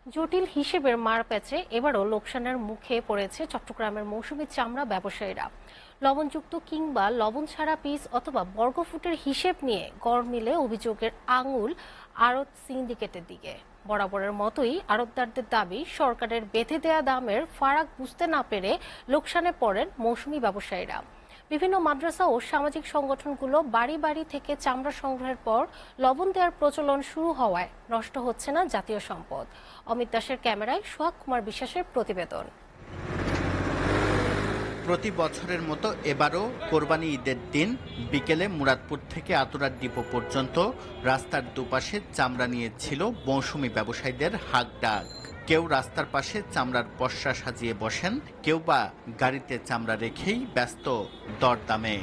জটিল হিসেবের মারপ্যাচে এবারও লোকসানের মুখে পড়েছে চট্টগ্রামের মৌসুমী চামড়া ব্যবসায়ীরা। লবণযুক্ত কিংবা লবণ ছাড়া পিস অথবা বর্গফুটের হিসেব নিয়ে গড় মিলে অভিযোগের আঙুল আড়ত সিন্ডিকেটের দিকে। বরাবরের মতোই আড়তদারদের দাবি, সরকারের বেঁধে দেয়া দামের ফারাক বুঝতে না পেরে লোকসানে পড়েন মৌসুমী ব্যবসায়ীরা। বিভিন্ন মাদ্রাসা ও সামাজিক সংগঠনগুলো বাড়ি বাড়ি থেকে চামড়া সংগ্রহের পর লবণ দেওয়ার প্রচলন শুরু হওয়ায় নষ্ট হচ্ছে না জাতীয় সম্পদ। অমিত দাসের ক্যামেরায় সোহাগ কুমার বিশ্বাসের প্রতিবেদন। প্রতি বছরের মতো এবারও কোরবানি ঈদের দিন বিকেলে মুরাদপুর থেকে আতুরার ডিপো পর্যন্ত রাস্তার দুপাশে চামড়া নিয়েছিল মৌসুমী ব্যবসায়ীদের হাক ডাক। কেউ রাস্তার পাশে চামড়ার পসরা সাজিয়ে বসেন, কেউ বা গাড়িতে চামড়া রেখেই ব্যস্ত দরদামে।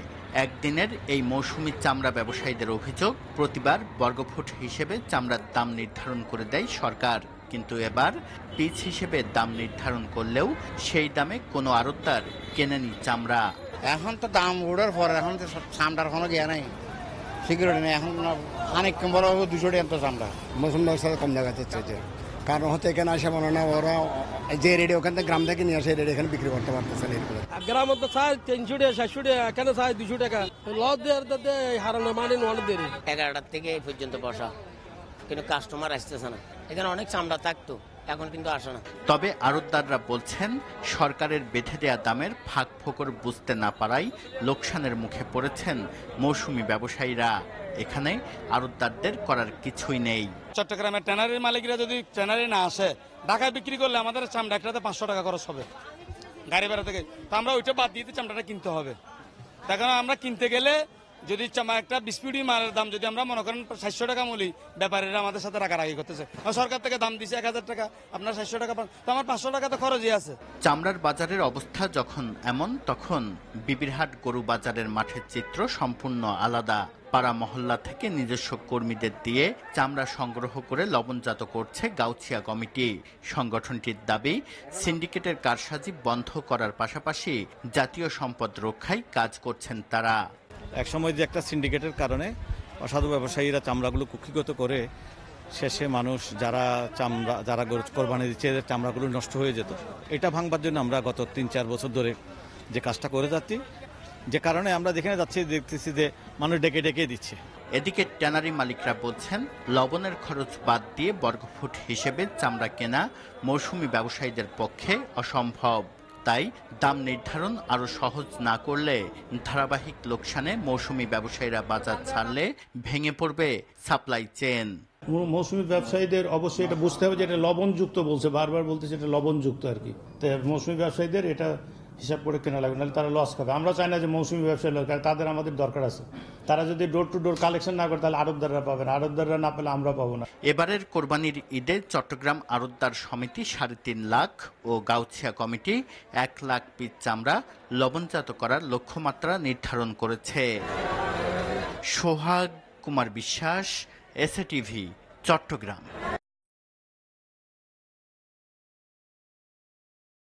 একদিনের এই মৌসুমী চামড়া ব্যবসায়ীদের অভিযোগ, প্রতিবার বর্গফুট হিসেবে চামড়ার দাম নির্ধারণ করে দেয় সরকার, কিন্তু এবার পিস হিসেবে দাম নির্ধারণ করলেও সেই দামে কোনো আড়তদার কেনেনি চামড়া। এখন তো দাম ওঠার পর এখন তো চামড়ার কোনো জ্ঞান নেই, সিকিউরিটি নেই। এখন অনেক বড় 200 টাকা তো চামড়া মৌসুম ব্যবসা কম দেখা যাচ্ছে, কারণ হতে এখানে আসে মনে না ওরা যে রেডি ওখান থেকে গ্রাম থেকে নিয়ে আসে রেডি এখানে বিক্রি করতে পারতেছে না। গ্রামে তো চাই 300 টাকা 700 টাকা, এখানে চাই 200 টাকা। লস দেওয়ার হারানো মানে অনেক দেরি। 11টার থেকে এই পর্যন্ত বসা, কিন্তু কাস্টমার আসতেছে না। এখানে অনেক চামড়া থাকতো, এখন কিন্তু আসে না। তবে আড়তদাররা বলছেন, সরকারের বেঁধে দেয়া দামের ফাঁক ফোকর বুঝতে না পারায় লোকসানের মুখে পড়েছেন মৌসুমী ব্যবসায়ীরা। এখানে আড়তদারদের করার কিছুই নেই। চট্টগ্রামের ট্যানারির মালিকরা যদি ট্যানারি না আসে, ঢাকায় বিক্রি করলে আমাদের চামড়া একটাতে 500 টাকা খরচ হবে গাড়ি ভাড়া থেকে। তো আমরা ওইটা বাদ দিয়ে চামড়াটা কিনতে হবে। তার কারণ আমরা কিনতে গেলে যদি একটা বিস্পিডি মালের দাম যদি আমরা মনে করেন 700 টাকা মূলি, ব্যাপারীরা আমাদের সাথে রাগারাগি করতেছে। সরকার থেকে দাম দিছে 1000 টাকা, আপনার 700 টাকা পান, তো আমার 500 টাকা তো খরচই আছে। চামড়ার বাজারের অবস্থা যখন এমন, তখন বিবিরহাট গরু বাজারের মাঠের চিত্র সম্পূর্ণ আলাদা। পাড়া মহল্লা থেকে নিজস্ব কর্মীদের দিয়ে চামড়া সংগ্রহ করে লবণজাত করছে গাউছিয়া কমিটি। সংগঠনটির দাবি, সিন্ডিকেটের কারসাজি বন্ধ করার পাশাপাশি জাতীয় সম্পদ রক্ষায় কাজ করছেন তারা। একসময় যে একটা সিন্ডিকেটের কারণে অসাধু ব্যবসায়ীরা চামড়াগুলো কুক্ষিগত করে শেষে মানুষ যারা গরু কোরবানি দিচ্ছে এদের চামড়াগুলো নষ্ট হয়ে যেত। এটা ভাঙবার জন্য আমরা গত 3-4 বছর ধরে যে কাজটা করে যাচ্ছি, যে কারণে আমরা দেখতেছি যে মানুষ ডেকে ডেকে দিচ্ছে। এদিকে ট্যানারি মালিকরা বলছেন, লবণের খরচ বাদ দিয়ে বর্গফুট হিসেবে চামড়া কেনা মৌসুমী ব্যবসায়ীদের পক্ষে অসম্ভব। তাই দাম নির্ধারণ আরো সহজ না করলে ধারাবাহিক লোকসানে মৌসুমী ব্যবসায়ীরা বাজার ছাড়লে ভেঙে পড়বে সাপ্লাই চেইন। মৌসুমী ব্যবসায়ীদের অবশ্যই এটা বুঝতে হবে যে এটা লবণযুক্ত বলছে, বারবার বলতেছে এটা লবণযুক্ত আর কি। তো মৌসুমী ব্যবসায়ীদের এটা হিসাব করে কেনা লাগবে, নাহলে তারা লস খাবে। আমরা চাই না যে মৌসুমী ব্যবসায়ী লোক, তাদের আমাদের দরকার আছে। তারা যদি ডোর টু ডোর কালেকশন না করে তাহলে আড়তদাররা পাবে না, আড়তদাররা না পেলে আমরা পাবো না। এবারের কোরবানির ঈদে চট্টগ্রাম আড়তদার সমিতি 3.5 লাখ ও গাউছিয়া কমিটি 1 লাখ পিস চামড়া লবণজাত করার লক্ষ্যমাত্রা নির্ধারণ করেছে। সোহাগ কুমার বিশ্বাস, এসএটিভি, চট্টগ্রাম।